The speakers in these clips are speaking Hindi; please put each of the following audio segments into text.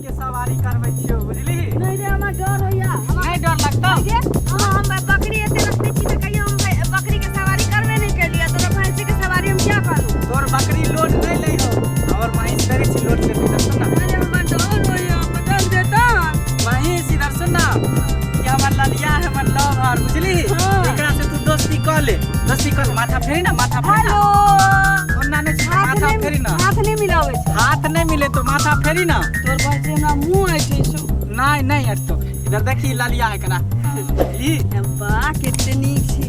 के सवारी करबै छियो बुझली। नहीं रे हमरा डर होइया। नहीं डर लगता हम बकरी एते रखते छी त कहियो हम बकरी के सवारी करबे नहीं केलिया। तोरा भैंसी के सवारी हम क्या करूं? तोर बकरी लोड नहीं ले हो और महिष करे छी लोड ले इधर सुन ना। अरे हमरा डर होइया बदल देता। महिष इधर सुन ना, ये हमर ललिया है हमर लव और बुझली। एकरा से तू दोस्ती कर ले, दोस्ती कर। माथा फेरी ना, माथा फेरी ना। हेलो सुनना नहीं छै, माथा फेरी ना। हाथ नहीं मिलावे छै। हाथ नहीं मिले तो माथा फेरी ना। तोर भैंसी हमरा मुंह है छै सो। नहीं नहीं हटतो। इधर देखी ललिया है कना ई अब्बा कितनी नीक छी।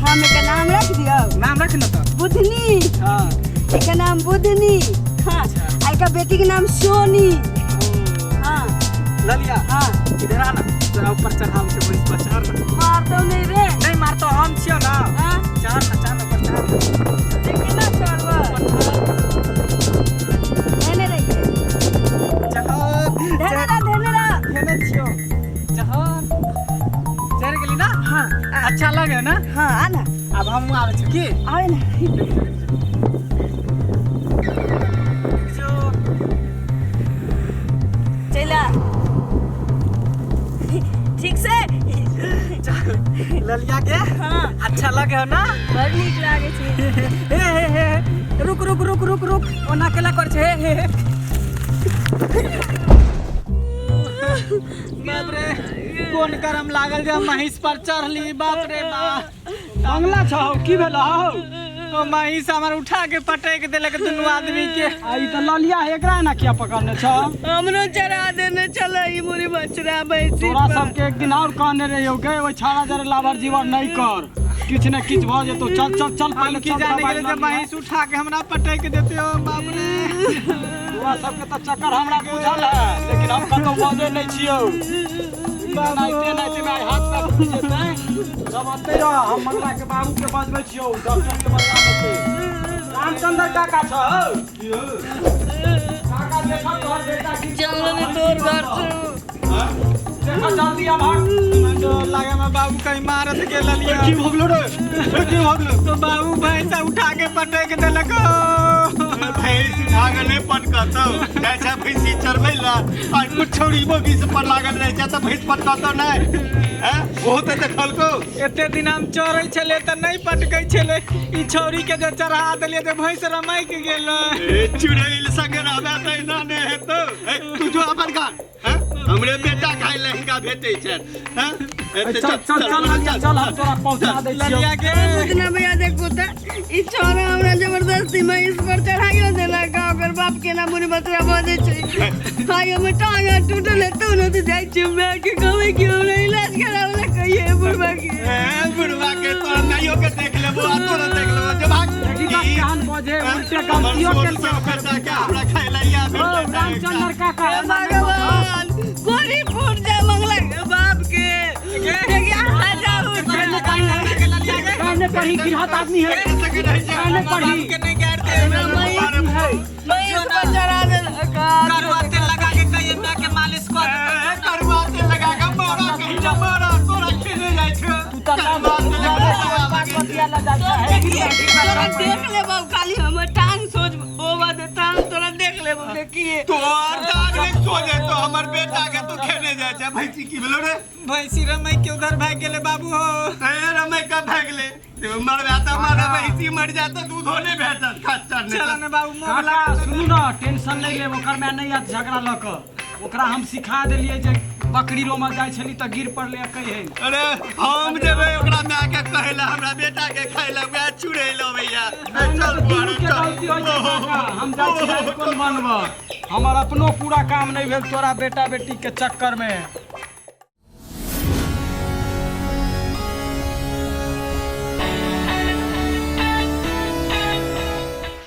हम के नाम रख दियो। नाम रख न तो। बुधनी। हां एका नाम बुधनी। हां आ एका बेटी के नाम सोनी। हां ललिया। हां इधर आ ना, जरा ऊपर चढ़ाव से महिष पर चढ़ ना। मार दो नहीं रे। नहीं मारतो, हम छियो ना। हां चढ़ ना, चढ़ ना, चढ़। देखी ना चढ़वा। एने रे धनेरा केने छियो चढ़। चढ़ गेली ना। हां अच्छा लगे ना। हां आ ना अब हम आवे छी की आवे ना। जो चला ठीक से। ललिया के हां अच्छा लगे हो ना। बड़ नीक लागे छै। हे रुक रुक रुक रुक रुक ओना केला कर छे। हे बाप रे कोन करम लागल जे महिष पर चढ़ली। बाप रे बाप बंगला छौ की भेलो हो। ओ महिष हमर उठा के पटक देलक दुनू आदमी के। आई त ललिया एकरा ना किया पकड़ने छ। हमरो चढ़ा देने चला ई मोरी बछड़ा भैंसी। तोरा सबके एक दिन और कहने रहियो गए ओइ छाड़ा जरे लावर जीवन नहीं कर, किछ न किछ भ जेतो। चल चल चल पहले की जाने गेले जे महिष उठा के हमरा पटक देते हो। बाप रे तोरा सबके त चक्कर हमरा बुझल है, लेकिन हम कतो बजे नहीं छियो। नाइते नाइते में हाथ में फूट जेते। जब आते रह हम मंगला के बाबू के बजबै छियो। डॉक्टर के बजला देते। रामचंद्र काका छ हो काका देखा तोहर बेटा की चलो ने तोर घर से। देखा जल्दी आ भाग। जो लागे में बाबू कहीं मारत के ललिया। की भगलो रे, की भगलो। तो बाबू भैंसा उठा के पटक देलक। भैंस उठा के नहीं पटकतो। जैसा भैंसी चरबैला और कुछ छोड़ी मोगी से पर लागल रह जा त भैंस पटकतो नहीं। हैं बहुत देखल को एते दिन हम चोरै छले त नहीं पटकै छले। ई छौरी के जे चढ़ा देलिए त भैंस रमाई के गेल। ए चुड़ैल संगे रहबे त ना ने हेतो। तू जो अपन का हैं हमरे बेटा खाइ लहंगा भेटै छै। हैं चल चल चल ललिया चल हम तोरा पहुंचा दै छियो। ललिया के बुधना भैया देखो त ई छोरा हमरा जबरदस्ती में इस पर चढ़ा के देला। का ओकर बाप के ना मुनि बतरा बजे छै। भाई हम टांगा टूटल है तो न त जाय छी मैं के कहै कि हमरा इलाज करावला कहिए बुढ़वा के। बुढ़वा के तो नाइयो के देख लेबो आ तोरा देख लेबो। जे भाग देखी बात कान बजे उल्टे गलतियों के बेटा के हमरा खाइ लइया भेल। रामचंद्र काका भगवान गोली फूट जाए मंगला के बाप के। देखिए आ जाओ काने पढ़ी गिरहत आदमी है। काने पढ़ी के नहीं गाड़ते मैं इस पर चढ़ा दे करवा तेल लगा के कहिए ना के मालिश कर। करवा तेल लगा के मोरा कहीं ना मोरा तोरा खेले जाय छै। तू त बात बतिया लगा है। तोरा देख ले बाबू खाली हमर टांग सोच होवा दे टांग तोरा देख ले बाबू देखिए। तोर दाग में सो जे तो हमर बेटा के तू खेले जाय छै। भैंसी की भेलो रे। भैंसी रमई के उधर भाग गेले बाबू हो। ए रमई का भाग ले मर जाता मारा भैंसी मर जाता दूध होने भेटत खच्चर ने। चल ने बाबू मोहला सुनू ना, टेंशन नहीं ले। ओकर में नहीं आत झगड़ा ल क ओकरा हम सिखा देलिए जे बकरी रो में जाय छली त गिर पड़ले कहे। अरे हम जेबै ओकरा में आके कहला हमरा बेटा के खाइला वै चुड़ै लो भैया। चल बुआरे चल हम जाय छी कोन बनब। हमर अपनो पूरा काम नहीं भेल तोरा बेटा बेटी के चक्कर में।